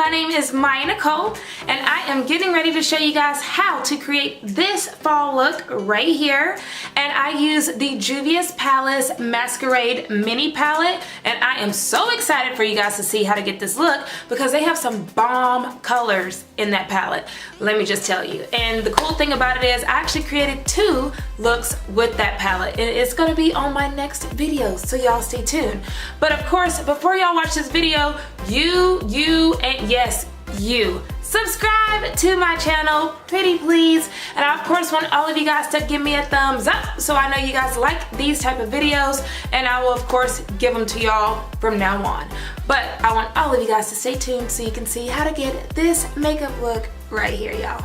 my name is MiaNicole, and I am getting ready to show you guys how to create this fall look right here. And I use the Juvia's Palace Masquerade Mini Palette, and I am so excited for you guys to see how to get this look because they have some bomb colors in that palette, let me just tell you. And the cool thing about it is I actually created 2 looks with that palette, and it's gonna be on my next video, so y'all stay tuned. But of course, before y'all watch this video, and yes, you subscribe to my channel, pretty please. And I of course want all of you guys to give me a thumbs up so I know you guys like these type of videos, and I will of course give them to y'all from now on. But I want all of you guys to stay tuned so you can see how to get this makeup look right here, y'all.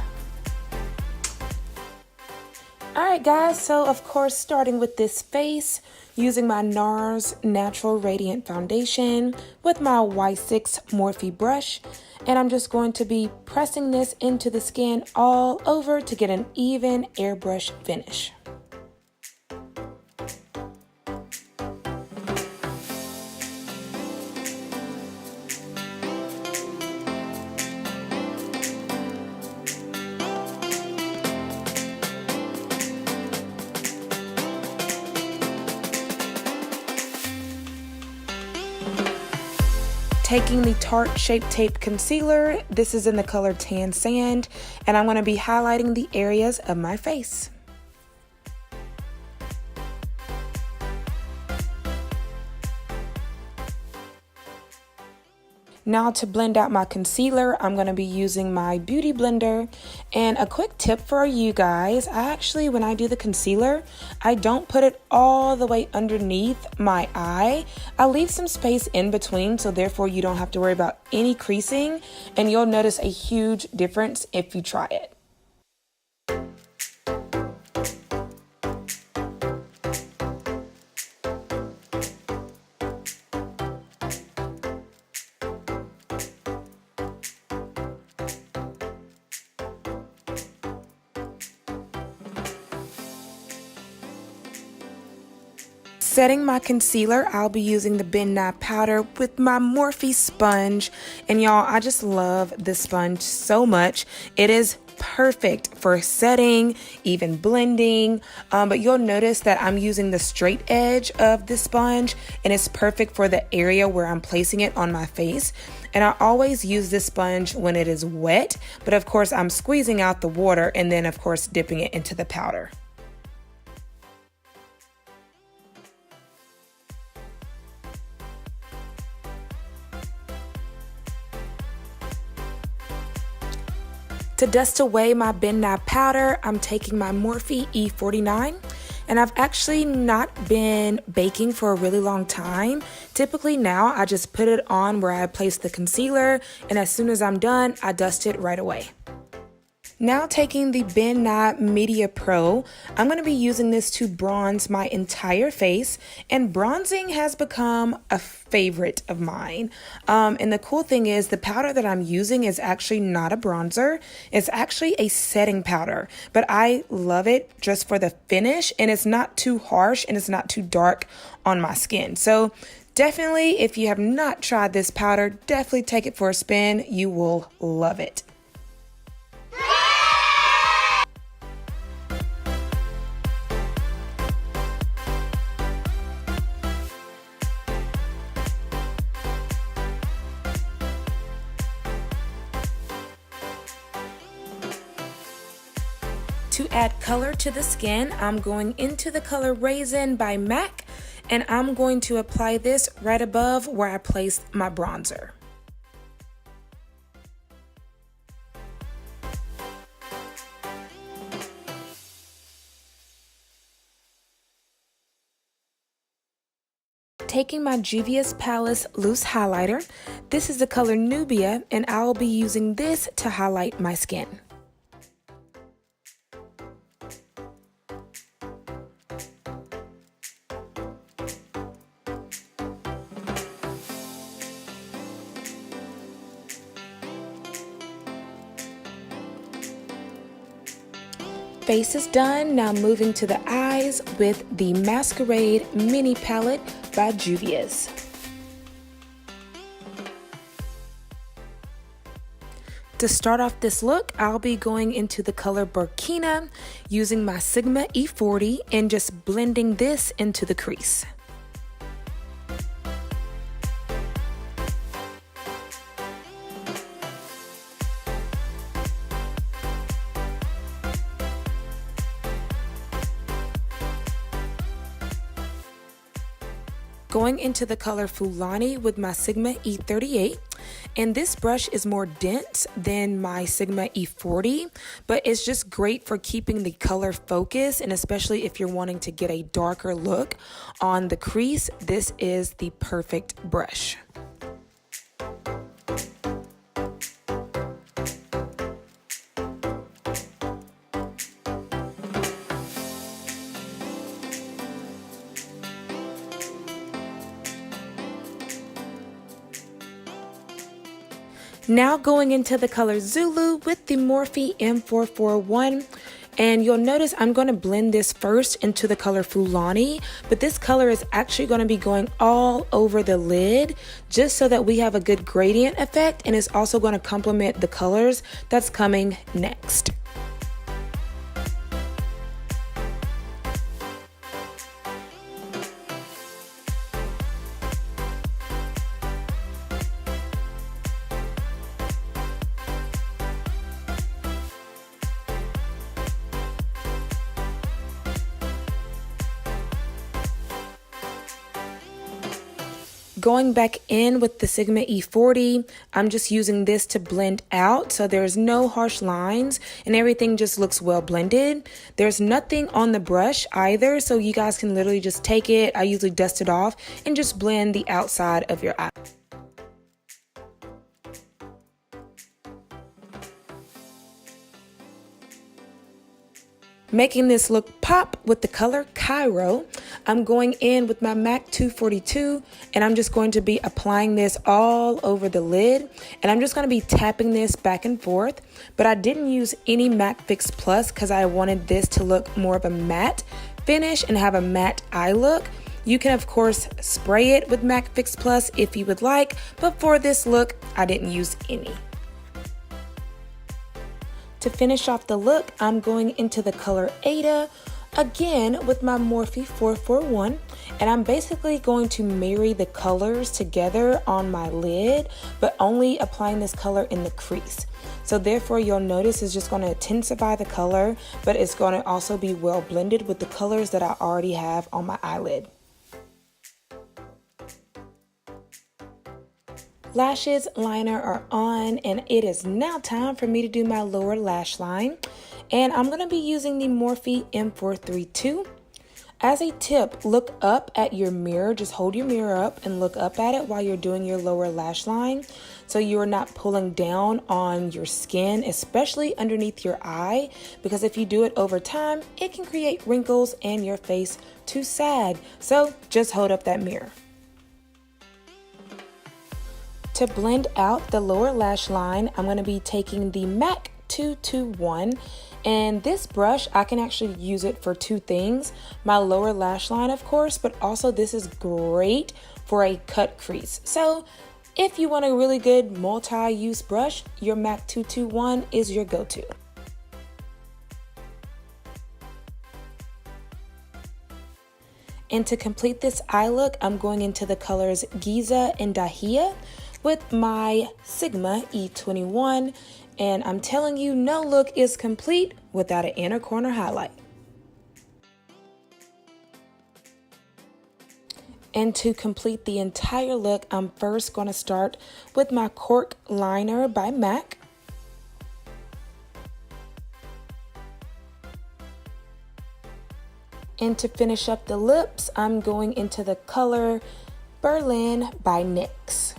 Alright guys, so of course starting with this face, using my NARS Natural Radiant Foundation with my Y6 Morphe brush, and I'm just going to be pressing this into the skin all over to get an even airbrush finish. Taking the Tarte Shape Tape Concealer, this is in the color Tan Sand, and I'm going to be highlighting the areas of my face. Now to blend out my concealer, I'm going to be using my Beauty Blender. And a quick tip for you guys, when I do the concealer, I don't put it all the way underneath my eye. I leave some space in between, so therefore you don't have to worry about any creasing, and you'll notice a huge difference if you try it. Setting my concealer, I'll be using the Ben Nye powder with my Morphe sponge. And y'all, I just love this sponge so much. It is perfect for setting, even blending, but you'll notice that I'm using the straight edge of the sponge, and it's perfect for the area where I'm placing it on my face. And I always use this sponge when it is wet, but of course I'm squeezing out the water and then of course dipping it into the powder. To dust away my Ben Nye powder, I'm taking my Morphe E49, and I've actually not been baking for a really long time. Typically now I just put it on where I place the concealer, and as soon as I'm done, I dust it right away. Now taking the Ben Nye Media Pro, I'm going to be using this to bronze my entire face, and bronzing has become a favorite of mine. And the cool thing is the powder that I'm using is actually not a bronzer, it's actually a setting powder, but I love it just for the finish, and it's not too harsh and it's not too dark on my skin. So definitely, if you have not tried this powder, definitely take it for a spin. You will love it. To add color to the skin, I'm going into the color Raisin by MAC, and I'm going to apply this right above where I placed my bronzer. Taking my Juvia's Palace Loose Highlighter, this is the color Nubia, and I will be using this to highlight my skin. Face is done, now moving to the eyes with the Masquerade Mini Palette by Juvia's. To start off this look, I'll be going into the color Burkina using my Sigma E40 and just blending this into the crease. Going into the color Fulani with my Sigma E38, and this brush is more dense than my Sigma E40, but it's just great for keeping the color focus, and especially if you're wanting to get a darker look on the crease, this is the perfect brush. Now going into the color Zulu with the Morphe M441, and you'll notice I'm going to blend this first into the color Fulani, but this color is actually going to be going all over the lid just so that we have a good gradient effect, and it's also going to complement the colors that's coming next. Going back in with the Sigma E40, I'm just using this to blend out so there's no harsh lines and everything just looks well blended. There's nothing on the brush either, so you guys can literally just take it. I usually dust it off and just blend the outside of your eye. Making this look pop with the color Cairo, I'm going in with my MAC 242 and I'm just going to be applying this all over the lid, and I'm just going to be tapping this back and forth, but I didn't use any MAC Fix Plus because I wanted this to look more of a matte finish and have a matte eye look. You can of course spray it with MAC Fix Plus if you would like, but for this look I didn't use any. To finish off the look, I'm going into the color Ada, again with my Morphe 441, and I'm basically going to marry the colors together on my lid, but only applying this color in the crease. So therefore you'll notice it's just going to intensify the color, but it's going to also be well blended with the colors that I already have on my eyelid. Lashes, liner are on, and it is now time for me to do my lower lash line, and I'm going to be using the Morphe M432. As a tip, look up at your mirror. Just hold your mirror up and look up at it while you're doing your lower lash line so you are not pulling down on your skin, especially underneath your eye, because if you do it over time, it can create wrinkles and your face to sag. So just hold up that mirror. To blend out the lower lash line, I'm going to be taking the MAC 221, and this brush, I can actually use it for two things. My lower lash line, of course, but also this is great for a cut crease. So if you want a really good multi-use brush, your MAC 221 is your go-to. And to complete this eye look, I'm going into the colors Giza and Dahia with my Sigma E21, and I'm telling you, no look is complete without an inner corner highlight. And to complete the entire look, I'm first going to start with my Cork liner by MAC. And to finish up the lips, I'm going into the color Berlin by NYX.